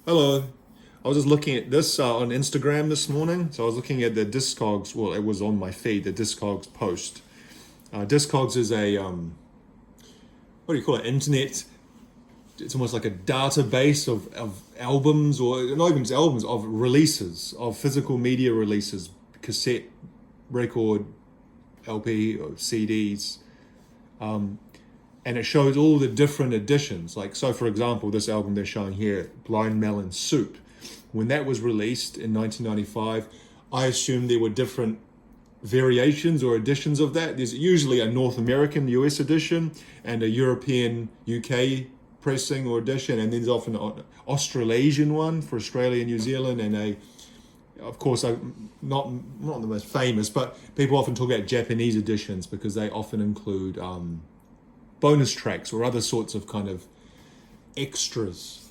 Hello. I was just looking at this on Instagram this morning. So I was looking at the Discogs. Well, it was on my feed, the Discogs post. Discogs is a, what do you call it, internet? It's almost like a database of albums, or not even just albums, of releases, of physical media releases, cassette, record, LP, or CDs. And it shows all the different editions. Like, so for example, this album they're showing here, Blind Melon Soup. When that was released in 1995, I assume there were different variations or editions of that. There's usually a North American US edition and a European UK pressing or edition, and then there's often an Australasian one for Australia and New Zealand, and of course, not the most famous, but people often talk about Japanese editions because they often include bonus tracks or other sorts of kind of extras.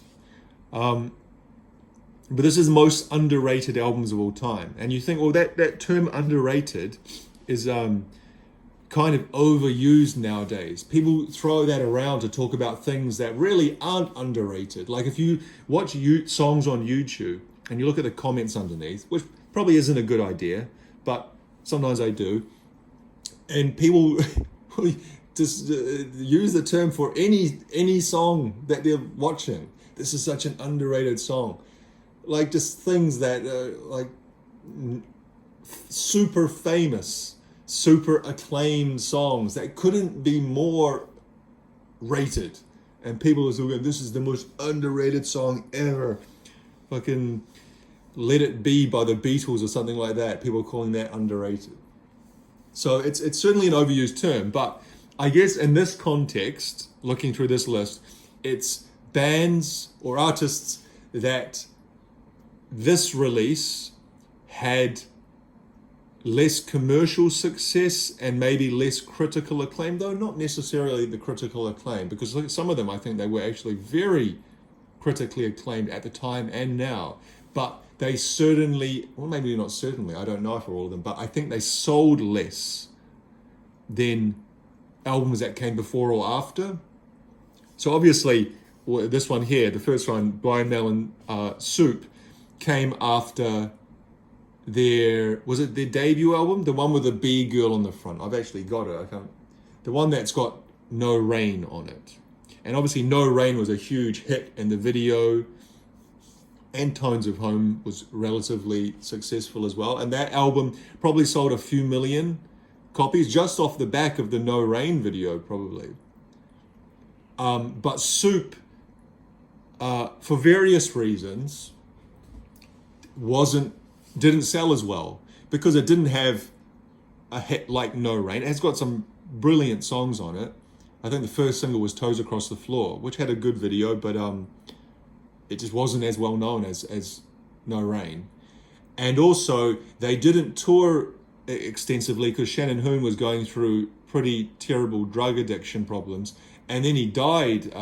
But this is the most underrated albums of all time. And you think, well, that term underrated is kind of overused nowadays. People throw that around to talk about things that really aren't underrated. Like if you watch songs on YouTube and you look at the comments underneath, which probably isn't a good idea, but sometimes I do, and people just use the term for any song that they're watching. This is such an underrated song. Like just things that like super famous, super acclaimed songs that couldn't be more rated, and people are still going, this is the most underrated song ever. Fucking Let It Be by the Beatles or something like that. People are calling that underrated. So it's certainly an overused term, but I guess in this context, looking through this list, it's bands or artists that this release had less commercial success and maybe less critical acclaim, though not necessarily the critical acclaim, because look at some of them, I think they were actually very critically acclaimed at the time and now. But they certainly, well, maybe not certainly, I don't know for all of them, but I think they sold less than albums that came before or after. So obviously, this one here, the first one, Blind Melon Soup, came after was it their debut album? The one with the bee girl on the front. I've actually got it. The one that's got No Rain on it. And obviously No Rain was a huge hit in the video, and Tones of Home was relatively successful as well. And that album probably sold a few million copies just off the back of the No Rain video, probably. But Soup, for various reasons, didn't sell as well because it didn't have a hit like No Rain. It has got some brilliant songs on it. I think the first single was Toes Across the Floor, which had a good video, but it just wasn't as well known as No Rain. And also, they didn't tour extensively because Shannon Hoon was going through pretty terrible drug addiction problems, and then he died.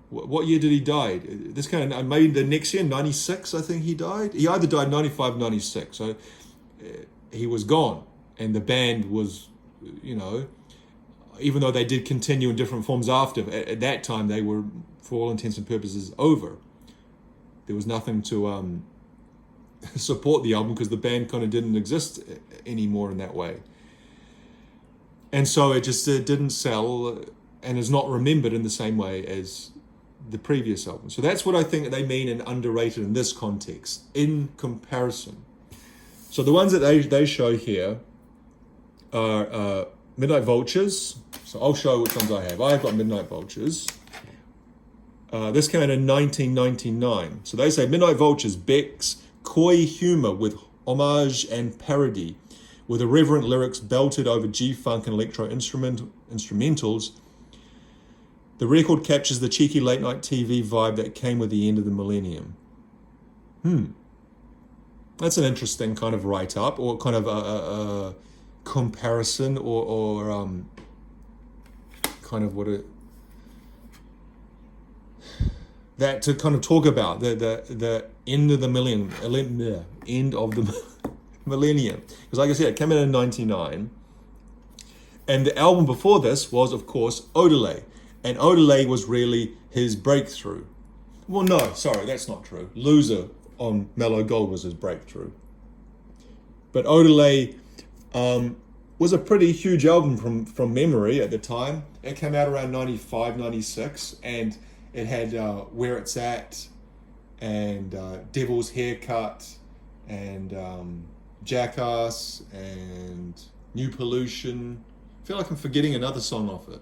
What year did he die? This kind of maybe the next year, 96, I think he died. He either died 95, 96. So he was gone. And the band was, even though they did continue in different forms after, at that time they were, for all intents and purposes, over. There was nothing to support the album because the band kind of didn't exist anymore in that way. And so it just didn't sell and is not remembered in the same way as the previous album. So that's what I think they mean in underrated in this context, in comparison. So the ones that they show here are Midnight Vultures. So I'll show which ones I have. I've got Midnight Vultures. This came out in 1999. So they say Midnight Vultures, Beck's coy humor with homage and parody, with irreverent lyrics belted over G-funk and electro instrumentals. The record captures the cheeky late-night TV vibe that came with the end of the millennium. That's an interesting kind of write-up, or kind of a comparison, or kind of that to kind of talk about the end of the millennium, millennium. Because like I said, it came out in 99, and the album before this was, of course, Odelay. And Odelay was really his breakthrough. Well, no, sorry, that's not true. Loser on Mellow Gold was his breakthrough. But Odelay was a pretty huge album from memory at the time. It came out around 95, 96, and it had Where It's At, and Devil's Haircut, and Jackass, and New Pollution. I feel like I'm forgetting another song off it.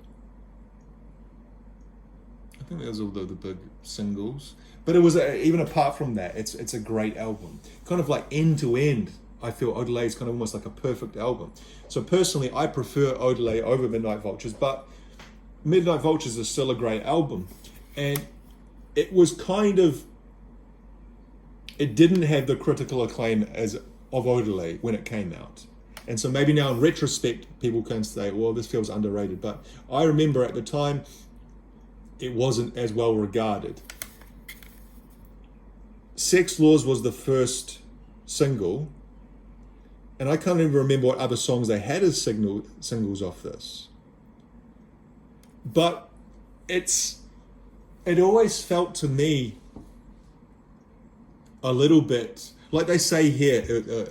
I think those are all the big singles. But it was, even apart from that, it's a great album. Kind of like end to end, I feel Odelay is kind of almost like a perfect album. So personally, I prefer Odelay over Midnight Vultures, but Midnight Vultures is still a great album. And it was kind of, it didn't have the critical acclaim of Odelay when it came out. And so maybe now in retrospect, people can say, well, this feels underrated. But I remember at the time, it wasn't as well regarded. Sex Laws was the first single, and I can't even remember what other songs they had as singles off this. But it always felt to me a little bit, like they say here,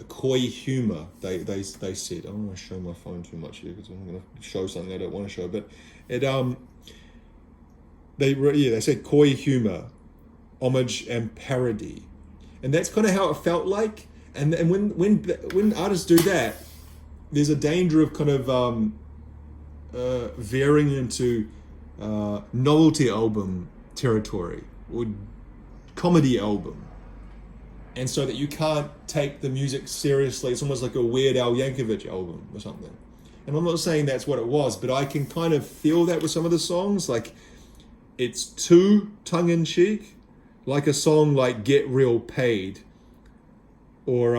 coy humor, they said. I don't want to show my phone too much here because I'm going to show something I don't want to show, but they said coy humor, homage and parody, and that's kind of how it felt like. And when artists do that, there's a danger of kind of veering into novelty album territory or comedy album, and so that you can't take the music seriously. It's almost like a Weird Al Yankovic album or something. And I'm not saying that's what it was, but I can kind of feel that with some of the songs, like it's too tongue-in-cheek, like a song like Get Real Paid or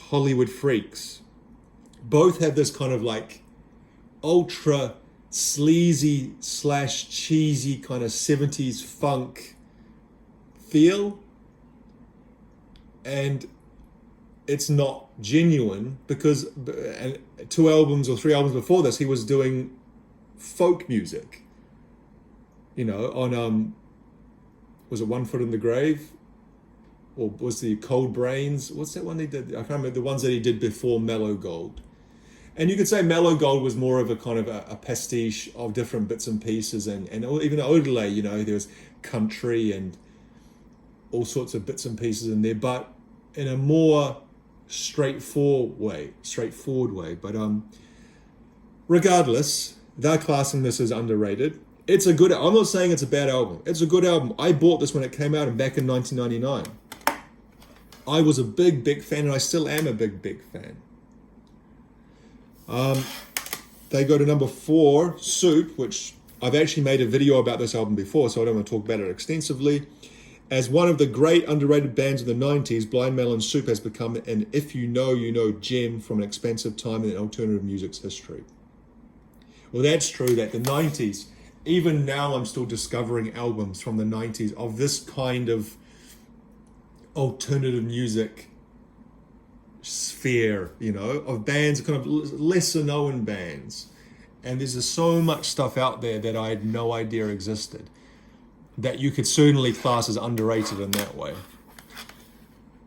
Hollywood Freaks. Both have this kind of like ultra sleazy / cheesy kind of 70s funk feel, and it's not genuine because 2 albums or 3 albums before this he was doing folk music, you know, on was it One Foot in the Grave, or was the Cold Brains? What's that one they did? I can't remember the ones that he did before Mellow Gold. And you could say Mellow Gold was more of a kind of a pastiche of different bits and pieces, and even Odelay, you know, there was country and all sorts of bits and pieces in there, but in a more straightforward way. But regardless, they're classing this as underrated. It's a good, I'm not saying it's a bad album. It's a good album. I bought this when it came out back in 1999. I was a big fan, and I still am a big fan. They go to number 4, Soup, which I've actually made a video about this album before, so I don't want to talk about it extensively. As one of the great underrated bands of the 90s, Blind Melon Soup has become an if you know gem from an expansive time in alternative music's history. Well, that's true that the 90s, even now I'm still discovering albums from the 90s of this kind of alternative music sphere, you know, of bands, kind of lesser known bands. And there's just so much stuff out there that I had no idea existed, that you could certainly class as underrated in that way.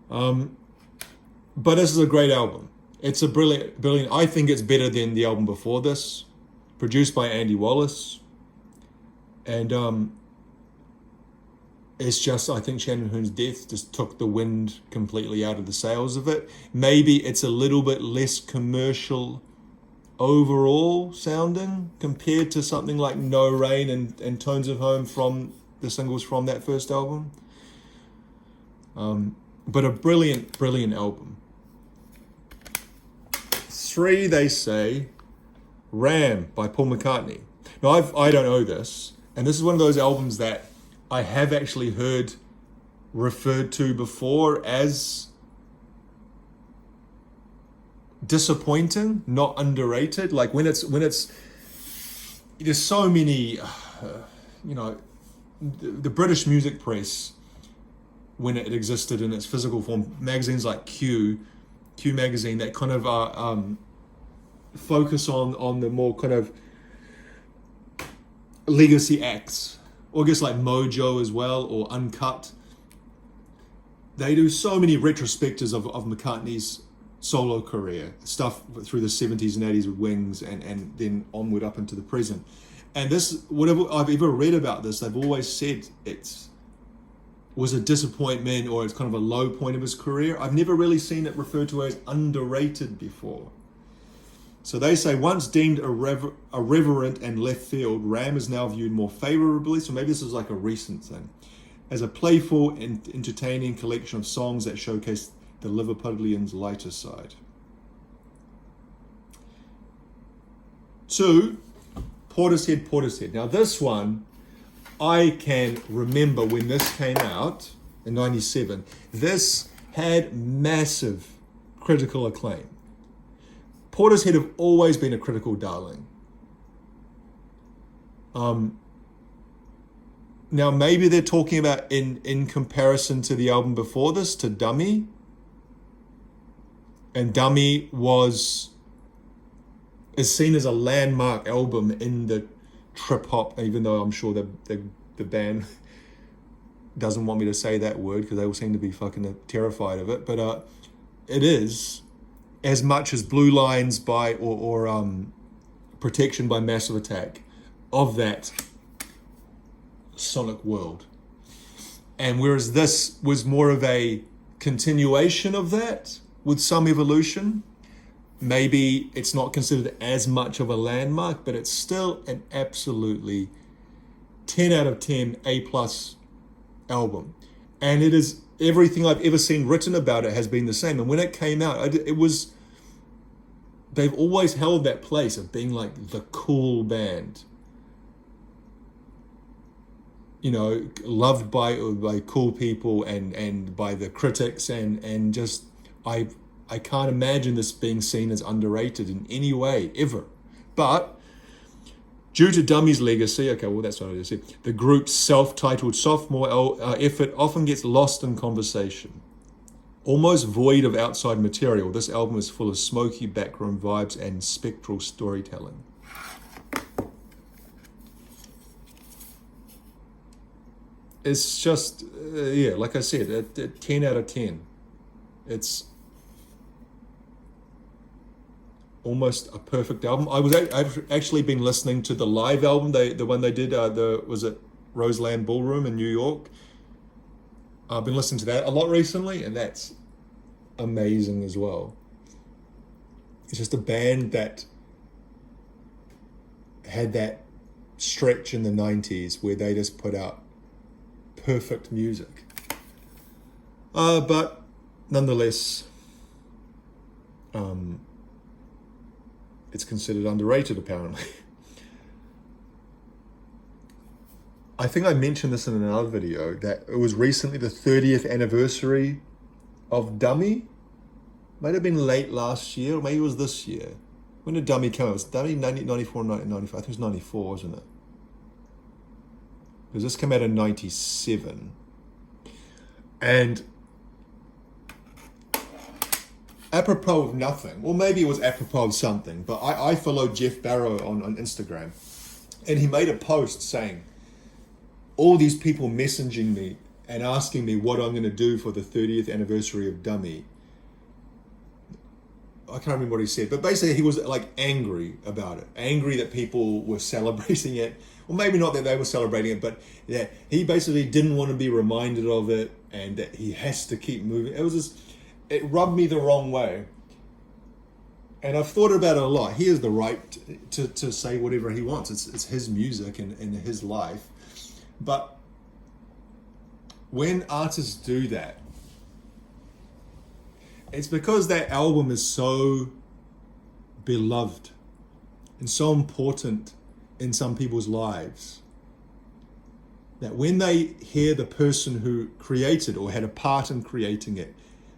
But this is a great album. It's a brilliant. I think it's better than the album before this, produced by Andy Wallace. And it's just, I think Shannon Hoon's death just took the wind completely out of the sails of it. Maybe it's a little bit less commercial overall sounding compared to something like No Rain and Tones of Home from the singles from that first album. But a brilliant album. 3, they say, Ram by Paul McCartney. Now, I don't know this, and this is one of those albums that I have actually heard referred to before as disappointing, not underrated. Like when it's there's so many, you know, the British music press, when it existed in its physical form, magazines like Q magazine that kind of focus on the more kind of legacy acts or I guess like Mojo as well, or Uncut. They do so many retrospectives of McCartney's solo career, stuff through the 70s and 80s with Wings, and then onward up into the present. And this, whatever I've ever read about this, they've always said it was a disappointment, or it's kind of a low point of his career. I've never really seen it referred to as underrated before. So they say, once deemed irreverent and left field, Ram is now viewed more favorably, so maybe this is like a recent thing, as a playful and entertaining collection of songs that showcase the Liverpudlians' lighter side. 2, Portishead. Now this one, I can remember when this came out in 97. This had massive critical acclaim. Portishead have always been a critical darling. Now maybe they're talking about in comparison to the album before this, to Dummy. And Dummy is seen as a landmark album in the trip hop, even though I'm sure the band doesn't want me to say that word because they all seem to be fucking terrified of it. But it is, as much as Blue Lines by or Protection by Massive Attack, of that sonic world. And whereas this was more of a continuation of that with some evolution, maybe it's not considered as much of a landmark, but it's still an absolutely 10 out of 10 A+ album. And it is, everything I've ever seen written about it has been the same. And when it came out, they've always held that place of being like the cool band. You know, loved by cool people and by the critics, and just, I can't imagine this being seen as underrated in any way, ever. But due to Dummy's legacy, okay, well, that's what I just said, the group's self-titled sophomore effort often gets lost in conversation. Almost void of outside material, this album is full of smoky background vibes and spectral storytelling. It's just, yeah, like I said, a 10 out of 10. It's almost a perfect album. I've actually been listening to the live album, the one they did, was it Roseland Ballroom in New York? I've been listening to that a lot recently, and that's amazing as well. It's just a band that had that stretch in the 90s where they just put out perfect music. But nonetheless, it's considered underrated, apparently. I think I mentioned this in another video, that it was recently the 30th anniversary of Dummy. Might have been late last year, or maybe it was this year. When did Dummy come out? It was Dummy 1994, 1995. I think it was 94, wasn't it? Because this came out in 97. And apropos of nothing, or maybe it was apropos of something, but I followed Jeff Barrow on Instagram, and he made a post saying, all these people messaging me and asking me what I'm going to do for the 30th anniversary of Dummy. I can't remember what he said, but basically he was like angry about it. Angry that people were celebrating it. Well, maybe not that they were celebrating it, but that he basically didn't want to be reminded of it, and that he has to keep moving. It rubbed me the wrong way. And I've thought about it a lot. He has the right to say whatever he wants. It's his music and his life. But when artists do that, it's because that album is so beloved and so important in some people's lives that when they hear the person who created or had a part in creating it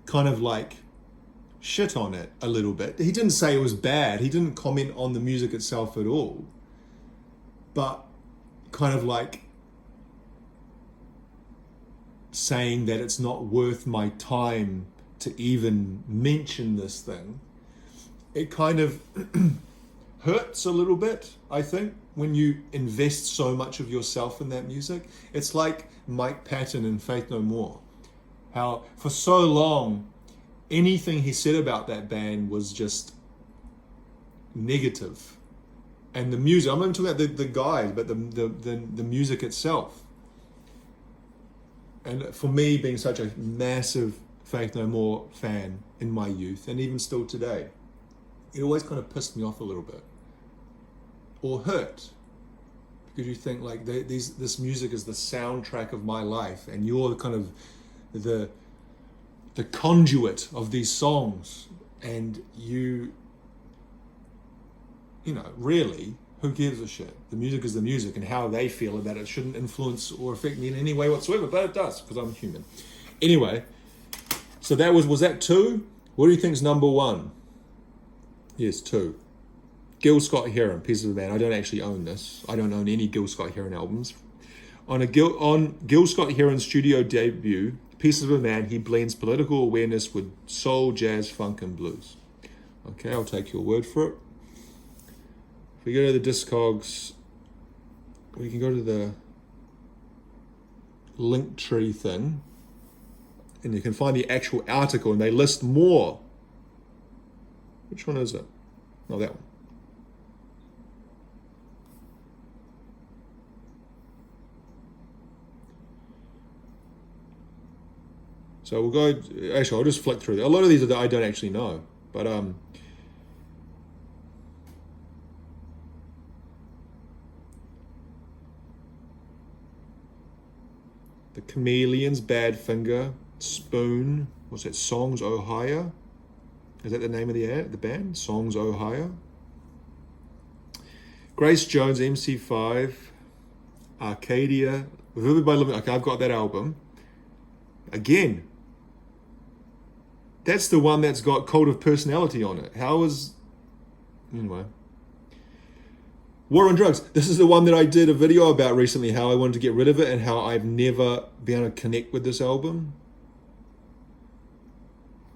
kind of like shit on it a little bit. He didn't say it was bad. He didn't comment on the music itself at all. But kind of like saying that it's not worth my time to even mention this thing. It kind of hurts a little bit, I think, when you invest so much of yourself in that music. It's like Mike Patton in Faith No More. How for so long, anything he said about that band was just negative. And the music, I'm not even talking about the guys, but the music itself. And for me, being such a massive Faith No More fan in my youth, and even still today, it always kind of pissed me off a little bit. Or hurt. Because you think like this music is the soundtrack of my life, and you're kind of the conduit of these songs, and you know, really, who gives a shit? The music is the music, and how they feel about it shouldn't influence or affect me in any way whatsoever, but it does, because I'm human. Anyway, so that was that 2? What do you think's number 1? Yes, 2. Gil Scott-Heron, Pieces of a Man. I don't actually own this. I don't own any Gil Scott-Heron albums. On Gil Scott-Heron's studio debut, Pieces of a Man, he blends political awareness with soul, jazz, funk, and blues. Okay, I'll take your word for it. If we go to the Discogs, we can go to the link tree thing, and you can find the actual article, and they list more. Which one is it? No, that one. So we'll go, actually I'll just flick through. A lot of these are that I don't actually know, but the Chameleons, Badfinger, Spoon, what's that, Songs Ohio? Is that the name of the band? Songs Ohio. Grace Jones, MC5, Arcadia, Vivid by Living. Okay, I've got that album. Again, that's the one that's got Cult of Personality on it. Anyway. War on Drugs. This is the one that I did a video about recently, how I wanted to get rid of it and how I've never been able to connect with this album.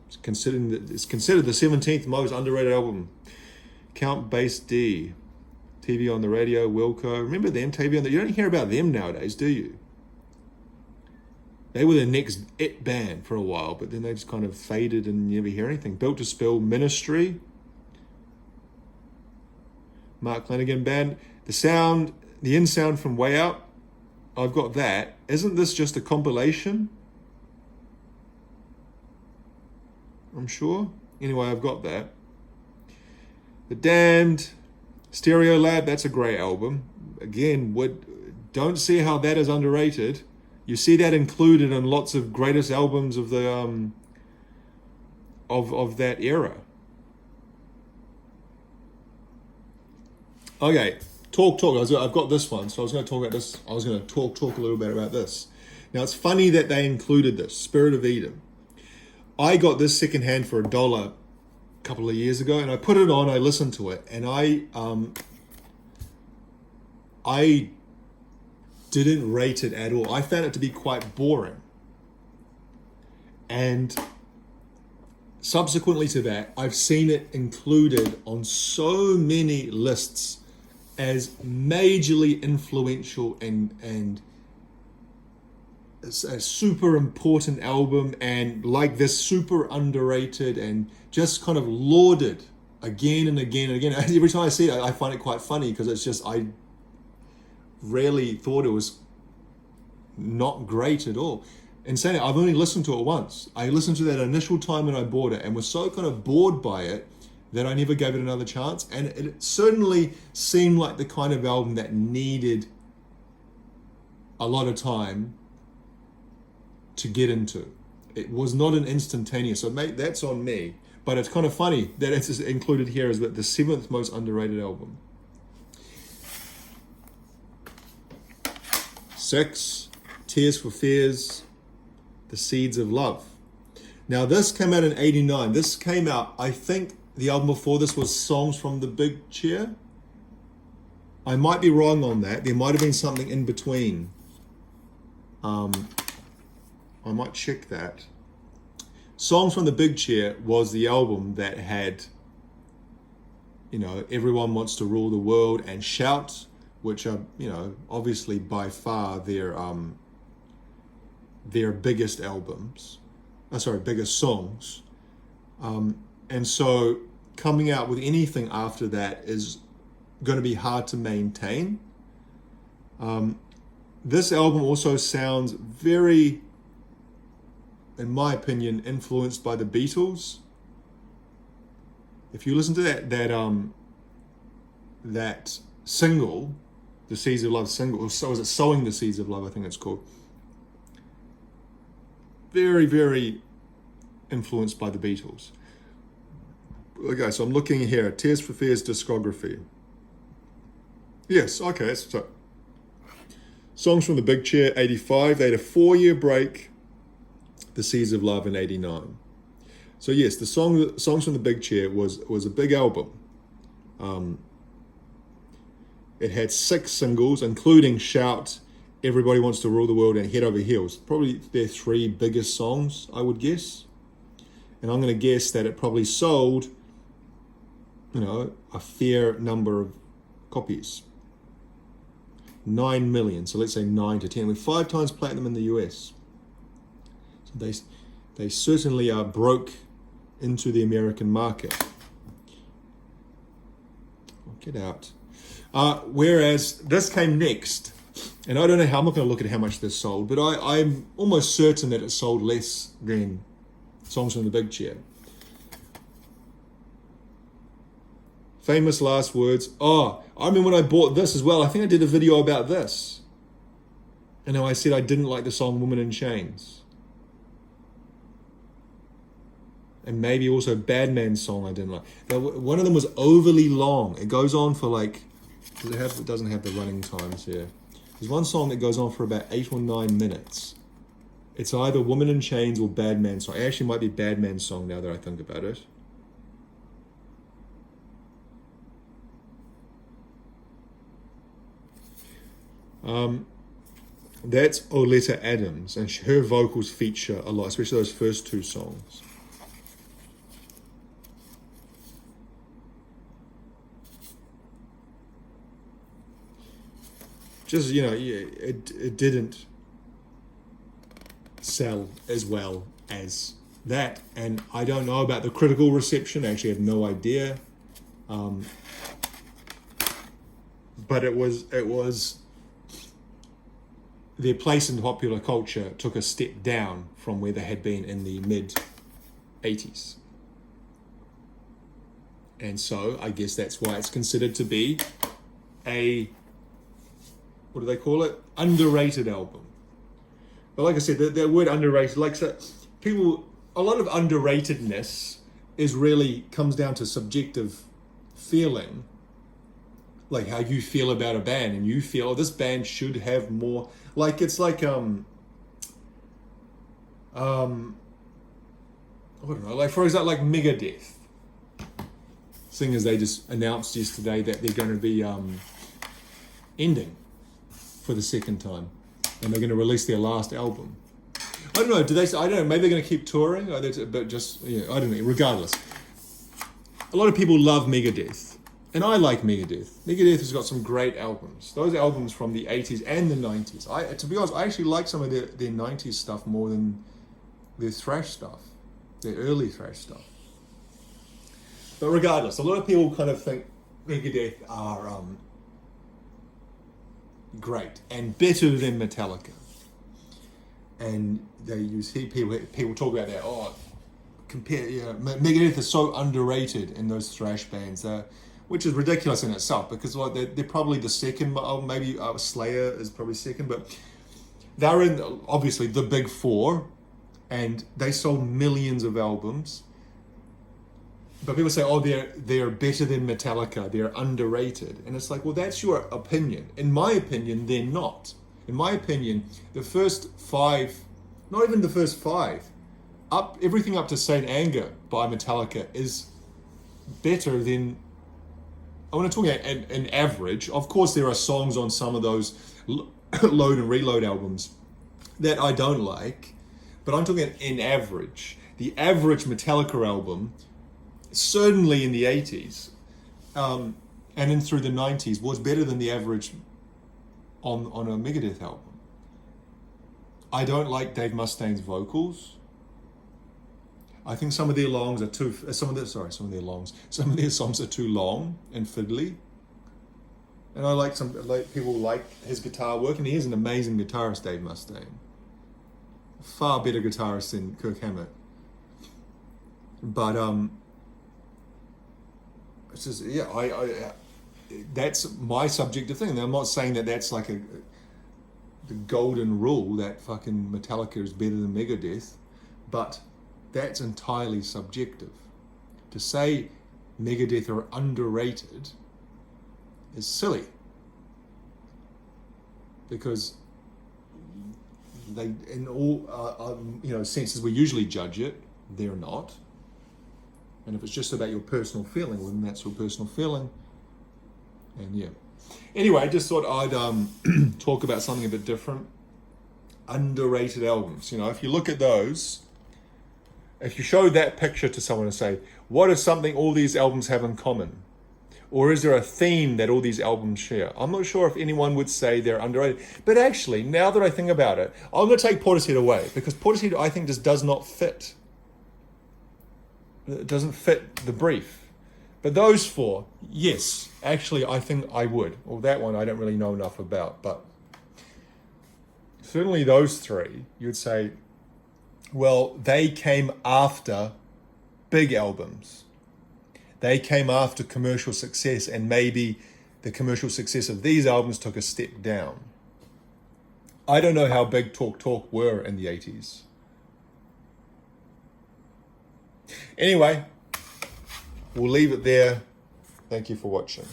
It's considered the 17th most underrated album. Count Bass D. TV on the Radio, Wilco. Remember them? TV on the... You don't hear about them nowadays, do you? They were the next it band for a while, but then they just kind of faded and you never hear anything. Built to Spill, Ministry. Mark Flanagan Band. The in sound from Way Out. I've got that. Isn't this just a compilation? I'm sure. Anyway, I've got that. The Damned, Stereo Lab, that's a great album. Again, don't see how that is underrated. You see that included in lots of greatest albums of the of that era. Okay, talk. I've got this one, so I was going to talk about this. I was going to talk a little bit about this. Now it's funny that they included this Spirit of Eden. I got this secondhand for $1 a couple of years ago, and I put it on. I listened to it, and I didn't rate it at all. I found it to be quite boring. And subsequently to that, I've seen it included on so many lists as majorly influential and a super important album, and like this super underrated and just kind of lauded again and again and again. Every time I see it, I find it quite funny because it's just, I rarely thought it was not great at all. And saying I've only listened to it once. I listened to that initial time when I bought it and was so kind of bored by it that I never gave it another chance. And it certainly seemed like the kind of album that needed a lot of time to get into. It was not an instantaneous. So mate, that's on me. But it's kind of funny that it's included here as the 7th most underrated album. 6, Tears for Fears, The Seeds of Love. Now this came out in 89. This came out, I think the album before this was Songs from the Big Chair. I might be wrong on that. There might have been something in between. I might check that. Songs from the Big Chair was the album that had, Everyone Wants to Rule the World and Shout, which are, obviously by far their biggest albums. Biggest songs. And so coming out with anything after that is going to be hard to maintain. This album also sounds very, in my opinion, influenced by the Beatles. If you listen to that single, the Seeds of Love single, or so is it Sowing the Seeds of Love, I think it's called. Very, very influenced by the Beatles. Okay, so I'm looking here, Tears for Fears discography. Yes, okay, so Songs from the Big Chair, 85. They had a 4-year break, The Seeds of Love in 89. So yes, the Songs from the Big Chair was a big album. It had 6 singles, including Shout, Everybody Wants to Rule the World, and Head Over Heels. Probably their 3 biggest songs, I would guess. And I'm going to guess that it probably sold, a fair number of copies. 9 million, so let's say 9 to 10. We're 5 times platinum in the US. So they certainly broke into the American market. Get out. Whereas this came next, and I don't know how, I'm not going to look at how much this sold, but I'm almost certain that it sold less than Songs from the Big Chair. Famous Last Words. Oh, I remember when I bought this as well. I think I did a video about this. And how I said I didn't like the song Woman in Chains. And maybe also Bad Man's song I didn't like. Now, one of them was overly long. It goes on for it doesn't have the running times here. There's one song that goes on for about 8 or 9 minutes. It's either Woman in Chains or Bad Man's song. It actually might be Bad Man's song now that I think about it. That's Oleta Adams, and her vocals feature a lot, especially those first 2 songs. Just, it didn't sell as well as that, and I don't know about the critical reception. I actually have no idea, but it was their place in popular culture took a step down from where they had been in the mid-80s. And so I guess that's why it's considered to be a, what do they call it? Underrated album. But like I said, that word underrated, a lot of underratedness comes down to subjective feeling. Like how you feel about a band, and you feel, oh, this band should have more. It's like I don't know, like for example, like Megadeth. Seeing as they just announced yesterday that they're going to be ending for the second time, and they're going to release their last album. I don't know. I don't know. Maybe they're going to keep touring, but just I don't know. Regardless, a lot of people love Megadeth. And I like Megadeth. Megadeth has got some great albums. Those albums from the 80s and the 90s. To be honest, I actually like some of their 90s stuff more than their thrash stuff. Their early thrash stuff. But regardless, a lot of people kind of think Megadeth are great and better than Metallica. And they use people talk about that. Oh, Megadeth is so underrated in those thrash bands. Which is ridiculous in itself, because they're probably the second, maybe Slayer is probably second, but they're in obviously the big 4, and they sold millions of albums. But people say, oh, they're better than Metallica, they're underrated, and it's like, well, that's your opinion. In my opinion, they're not. In my opinion, the first 5, not even the first 5, everything up to Saint Anger by Metallica is better than. I want to talk about an average. Of course, there are songs on some of those Load and Reload albums that I don't like, but I'm talking in average. The average Metallica album, certainly in the 80s, and then through the 90s was better than the average on a Megadeth album. I don't like Dave Mustaine's vocals. I think some of their songs are too long and fiddly. And I like people like his guitar work, and he is an amazing guitarist, Dave Mustaine. Far better guitarist than Kirk Hammett. But it's just, yeah, I that's my subjective thing. I'm not saying that that's like the golden rule that fucking Metallica is better than Megadeth, but that's entirely subjective. To say Megadeth are underrated is silly, because they, in all senses we usually judge it, they're not. And if it's just about your personal feeling, well, then that's your personal feeling. And yeah. Anyway, I just thought I'd talk about something a bit different. Underrated albums. If you look at those, if you show that picture to someone and say, what is something all these albums have in common? Or is there a theme that all these albums share? I'm not sure if anyone would say they're underrated. But actually, now that I think about it, I'm going to take Portishead away, because Portishead, I think, just does not fit. It doesn't fit the brief. But those four, yes, actually, I think I would. Well, that one I don't really know enough about, but certainly those three, you'd say, well, they came after big albums. They came after commercial success, and maybe the commercial success of these albums took a step down. I don't know how big Talk were in the 80s. Anyway, we'll leave it there. Thank you for watching.